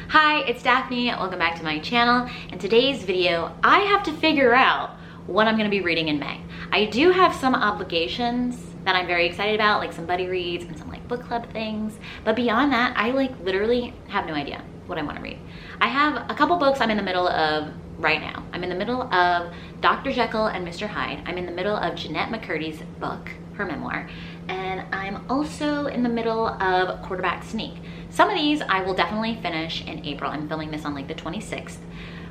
Hi, it's Daphne. Welcome back to my channel. In today's video, I have to figure out what I'm gonna be reading in May. I do have some obligations that I'm very excited about, like some buddy reads and some like book club things. But beyond that, I literally have no idea what I wanna read. I have a couple books I'm in the middle of right now. I'm in the middle of Dr. Jekyll and Mr. Hyde. I'm in the middle of Jeanette McCurdy's book, her memoir. And I'm also in the middle of Quarterback Sneak. Some of these I will definitely finish in April. I'm filming this on like the 26th.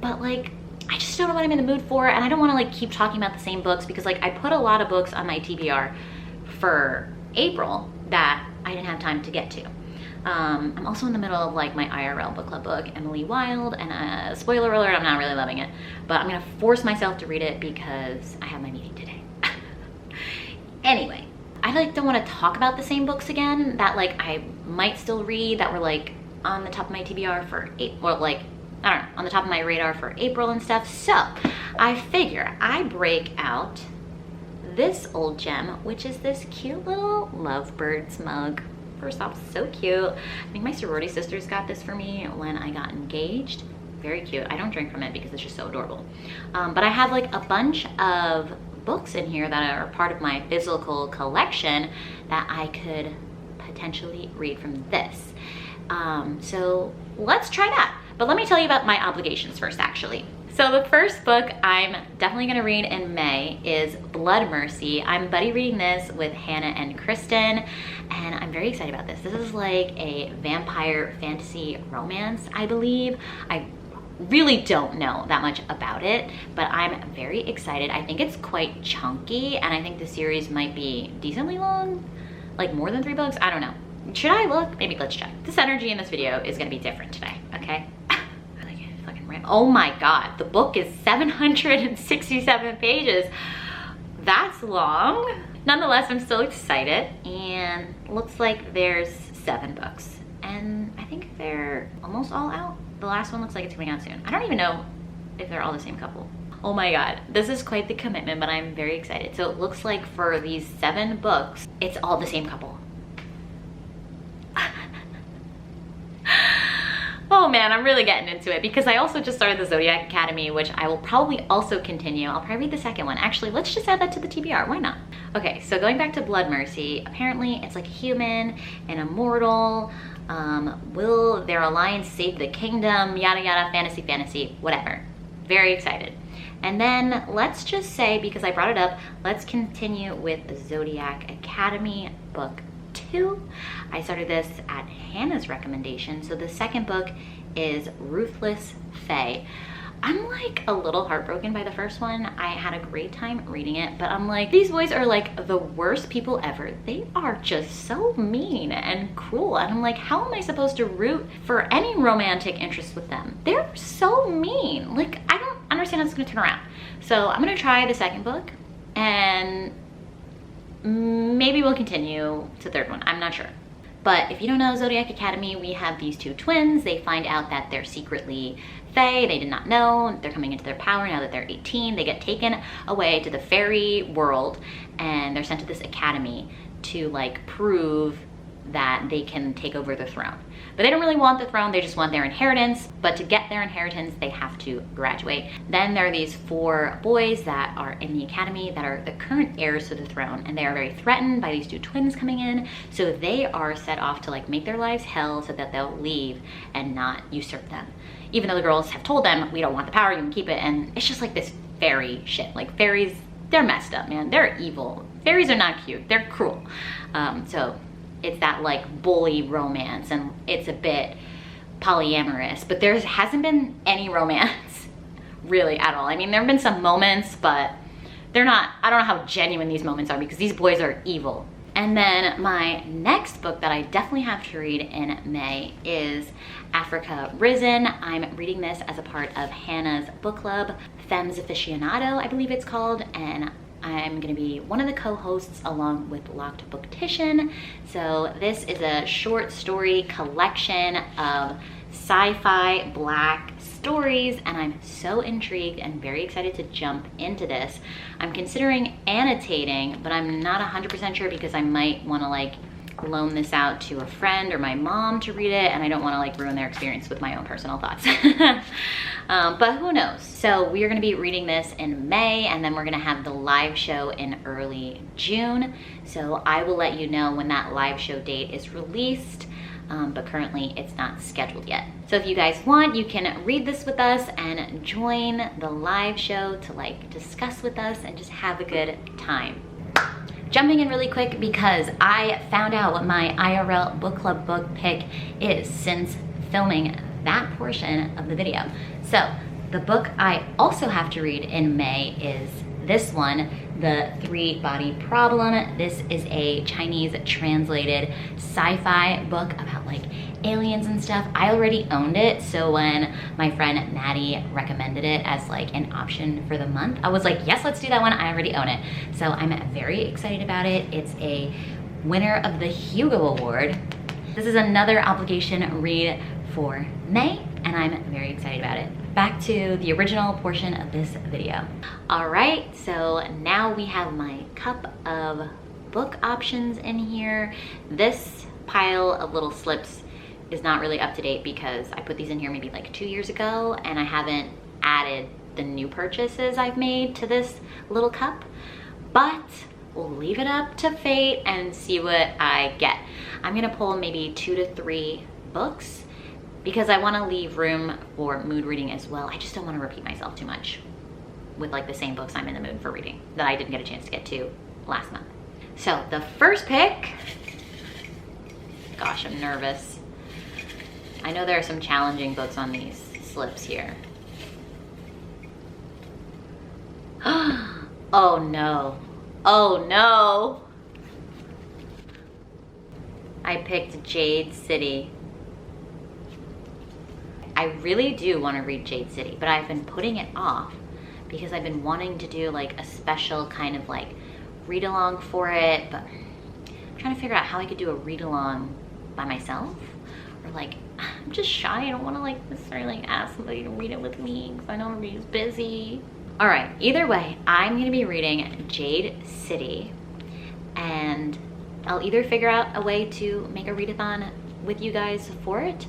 But like, I just don't know what I'm in the mood for, and I don't want to like keep talking about the same books because like I put a lot of books on my TBR for April that I didn't have time to get to. I'm also in the middle of like my IRL book club book, Emily Wilde, and spoiler alert, I'm not really loving it, but I'm gonna force myself to read it because I have my meeting today. Anyway, I like don't want to talk about the same books again that like I might still read that were like on the top of my TBR for April, or like, I don't know, on the top of my radar for April and stuff. So I figure I break out this old gem, which is this cute little lovebirds mug. First off, so cute. I think my sorority sisters got this for me when I got engaged. Very cute. I don't drink from it because it's just so adorable. But I have like a bunch of books in here that are part of my physical collection that I could potentially read from this. So let's try that. But let me tell you about my obligations first, actually. So the first book I'm definitely gonna read in May is Blood Mercy. I'm buddy reading this with Hannah and Kristen, and I'm very excited about this. This is like a vampire fantasy romance, I believe. I really don't know that much about it, but I'm very excited. I think it's quite chunky, and I think the series might be decently long, like more than 3 books. I don't know. Should I look? Maybe let's check. This energy in this video is gonna be different today, okay? Oh my God, the book is 767 pages. That's long. Nonetheless, I'm still excited, and looks like there's 7 books, and I think they're almost all out. The last one looks like it's coming out soon. I don't even know if they're all the same couple. Oh my God, this is quite the commitment, but I'm very excited. So it looks like for these 7 books, it's all the same couple. Oh man, I'm really getting into it because I also just started the Zodiac Academy, which I will probably also continue. I'll probably read the second one. Actually, let's just add that to the TBR, why not? Okay, so going back to Blood Mercy, apparently it's like human and immortal. Will their alliance save the kingdom? Yada yada, fantasy, whatever. Very excited. And then let's just say, because I brought it up, let's continue with Zodiac Academy book 2. I started this at Hannah's recommendation. So the second book is Ruthless Fae. I'm like a little heartbroken by the first one. I had a great time reading it, but I'm like, these boys are like the worst people ever. They are just so mean and cruel. And I'm like, how am I supposed to root for any romantic interest with them? They're so mean. Like, I don't understand how it's gonna turn around. So I'm gonna try the second book, and maybe we'll continue to the third one, I'm not sure. But if you don't know Zodiac Academy, we have these 2 twins. They find out that they're secretly fae. They did not know. They're coming into their power now that they're 18. They get taken away to the fairy world, and they're sent to this academy to like prove that they can take over the throne. But they don't really want the throne, they just want their inheritance. But to get their inheritance, they have to graduate. Then there are these 4 boys that are in the academy that are the current heirs to the throne, and they are very threatened by these 2 twins coming in. So they are set off to like make their lives hell so that they'll leave and not usurp them. Even though the girls have told them, we don't want the power, you can keep it. And it's just like this fairy shit. Like fairies, they're messed up, man. They're evil. Fairies are not cute, they're cruel. So it's that like bully romance, and it's a bit polyamorous, but there hasn't been any romance really at all. I mean, there have been some moments, but they're not, I don't know how genuine these moments are because these boys are evil. And then my next book that I definitely have to read in May is Africa Risen. I'm reading this as a part of Hannah's book club, Femmes Aficionado, I believe it's called, and I'm gonna be one of the co-hosts along with Locked Booktition. So this is a short story collection of sci-fi black stories, and I'm so intrigued and very excited to jump into this. I'm considering annotating, but I'm not 100% sure because I might wanna like loan this out to a friend or my mom to read it, and I don't want to like ruin their experience with my own personal thoughts. But who knows? So we are going to be reading this in May, and then we're going to have the live show in early June. So I will let you know when that live show date is released, but currently it's not scheduled yet. So if you guys want, you can read this with us and join the live show to like discuss with us and just have a good time. Jumping in really quick because I found out what my IRL book club book pick is since filming that portion of the video. So the book I also have to read in May is this one, The Three-Body Problem. This is a Chinese translated sci-fi book about like aliens and stuff. I already owned it, so when my friend Maddie recommended it as like an option for the month, I was like, yes, let's do that one. I already own it. So I'm very excited about it. It's a winner of the Hugo Award. This is another obligation read for May, and I'm very excited about it. Back to the original portion of this video. All right, so now we have my cup of book options in here. This pile of little slips is not really up to date because I put these in here maybe like 2 years ago, and I haven't added the new purchases I've made to this little cup, but we'll leave it up to fate and see what I get. I'm gonna pull maybe 2 to 3 books because I want to leave room for mood reading as well. I just don't want to repeat myself too much with like the same books I'm in the mood for reading that I didn't get a chance to get to last month. So the first pick, gosh, I'm nervous. I know there are some challenging books on these slips here. Oh no, oh no. I picked Jade City. I really do want to read Jade City, but I've been putting it off because I've been wanting to do like a special kind of like read along for it, but I'm trying to figure out how I could do a read along by myself, or like, I'm just shy. I don't want to like necessarily ask somebody to read it with me because I know everybody's busy. All right, either way, I'm going to be reading Jade City, and I'll either figure out a way to make a readathon with you guys for it,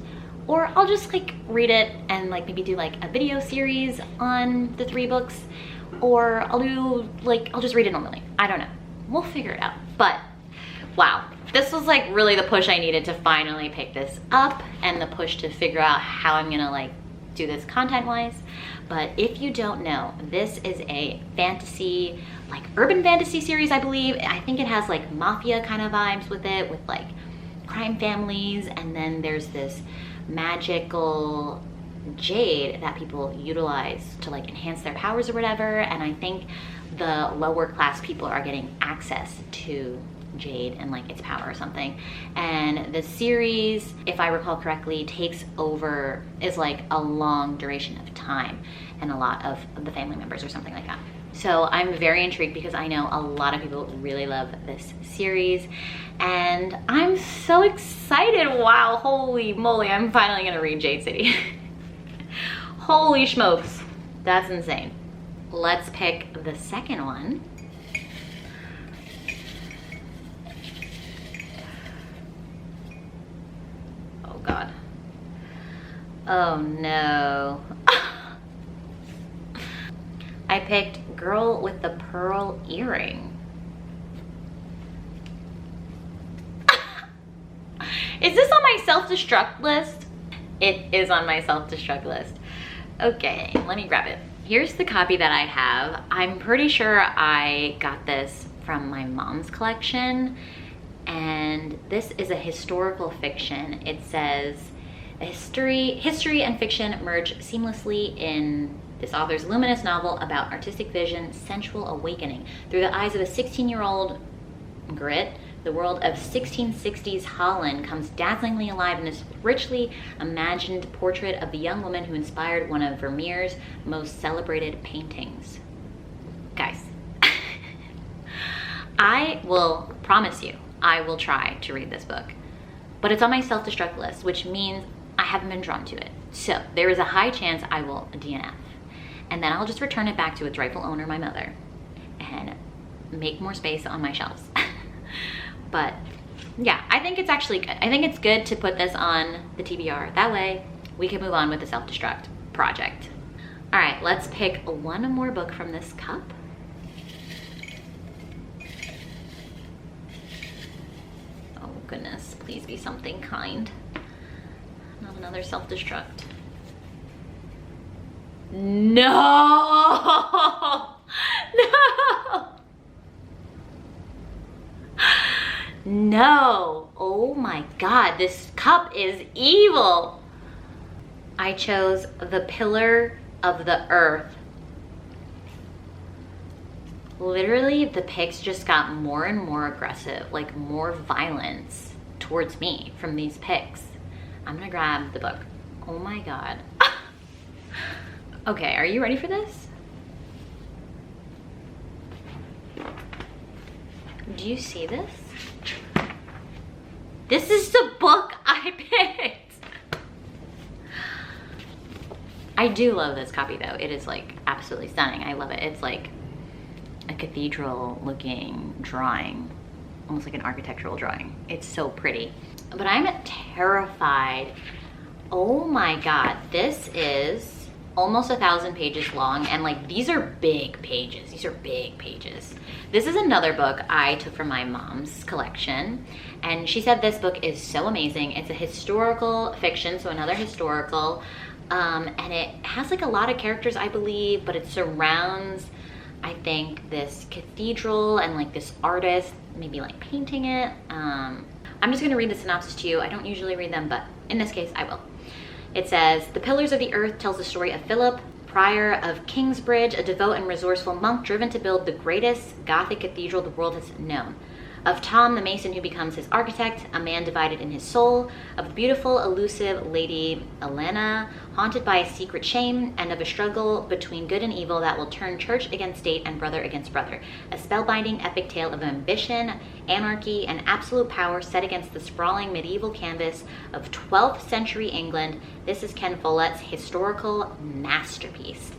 or I'll just like read it and like maybe do like a video series on the 3 books, or I'll just read it normally. I don't know. We'll figure it out. But wow, this was like really the push I needed to finally pick this up, and the push to figure out how I'm gonna like do this content wise. But if you don't know, this is a fantasy, like urban fantasy series, I believe. I think it has like mafia kind of vibes with it, with like crime families, and then there's this magical jade that people utilize to like enhance their powers or whatever, and I think the lower class people are getting access to jade and like its power or something. And the series, if I recall correctly, is like a long duration of time and a lot of the family members or something like that. So I'm very intrigued because I know a lot of people really love this series, and I'm so excited. Wow, holy moly, I'm finally gonna read Jade City. Holy smokes, that's insane. Let's pick the second one. Oh God. Oh no. I picked Girl with the Pearl Earring. Is this on my self-destruct list? It is on my self-destruct list. Okay, let me grab it. Here's the copy that I have. I'm pretty sure I got this from my mom's collection, and this is a historical fiction. It says, history and fiction merge seamlessly in this author's luminous novel about artistic vision, sensual awakening. Through the eyes of a 16-year-old Grit, the world of 1660s Holland comes dazzlingly alive in this richly imagined portrait of the young woman who inspired one of Vermeer's most celebrated paintings. Guys, I will promise you, I will try to read this book, but it's on my self-destruct list, which means I haven't been drawn to it. So there is a high chance I will DNF, and then I'll just return it back to its rightful owner, my mother, and make more space on my shelves. But yeah, I think it's actually good. I think it's good to put this on the TBR. That way we can move on with the self-destruct project. All right, let's pick one more book from this cup. Oh goodness, please be something kind. Not another self-destruct. No! No! No! Oh my God, this cup is evil. I chose The Pillar of the Earth. Literally, the pics just got more and more aggressive, like more violence towards me from these pics. I'm gonna grab the book. Oh my God. Okay, are you ready for this? Do you see this? This is the book I picked. I do love this copy though. It is like absolutely stunning. I love it. It's like a cathedral looking drawing, almost like an architectural drawing. It's so pretty, but I'm terrified. Oh my God, this is almost 1,000 pages long, and like these are big pages. These are big pages. This is another book I took from my mom's collection, and she said this book is so amazing. It's a historical fiction, so another historical, and it has like a lot of characters, I believe, but it surrounds, I think, this cathedral and like this artist maybe like painting it. I'm just gonna read the synopsis to you. I don't usually read them, but in this case I will. It says, The Pillars of the Earth tells the story of Philip, prior of Kingsbridge, a devout and resourceful monk driven to build the greatest Gothic cathedral the world has known. Of Tom, the mason who becomes his architect, a man divided in his soul. Of the beautiful, elusive Lady Elena, haunted by a secret shame. And of a struggle between good and evil that will turn church against state and brother against brother. A spellbinding epic tale of ambition, anarchy, and absolute power set against the sprawling medieval canvas of 12th century England. This is Ken Follett's historical masterpiece.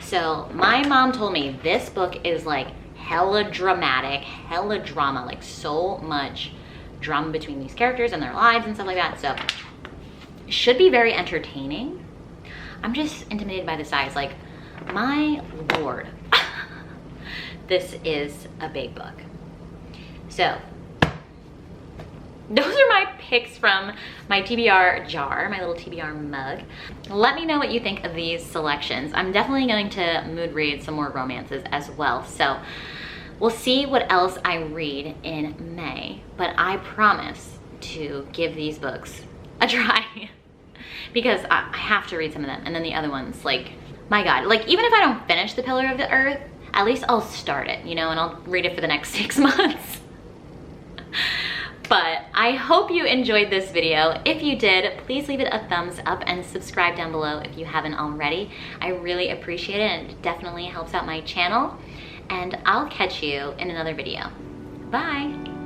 So my mom told me this book is like hella dramatic, hella drama, like so much drama between these characters and their lives and stuff like that. So it should be very entertaining. I'm just intimidated by the size. Like, my Lord, this is a big book. So those are my picks from my TBR jar, my little TBR mug. Let me know what you think of these selections. I'm definitely going to mood read some more romances as well. So we'll see what else I read in May, but I promise to give these books a try because I have to read some of them. And then the other ones, like, my God, like even if I don't finish The Pillar of the Earth, at least I'll start it, you know, and I'll read it for the next 6 months. But I hope you enjoyed this video. If you did, please leave it a thumbs up and subscribe down below if you haven't already. I really appreciate it, and it definitely helps out my channel. And I'll catch you in another video. Bye.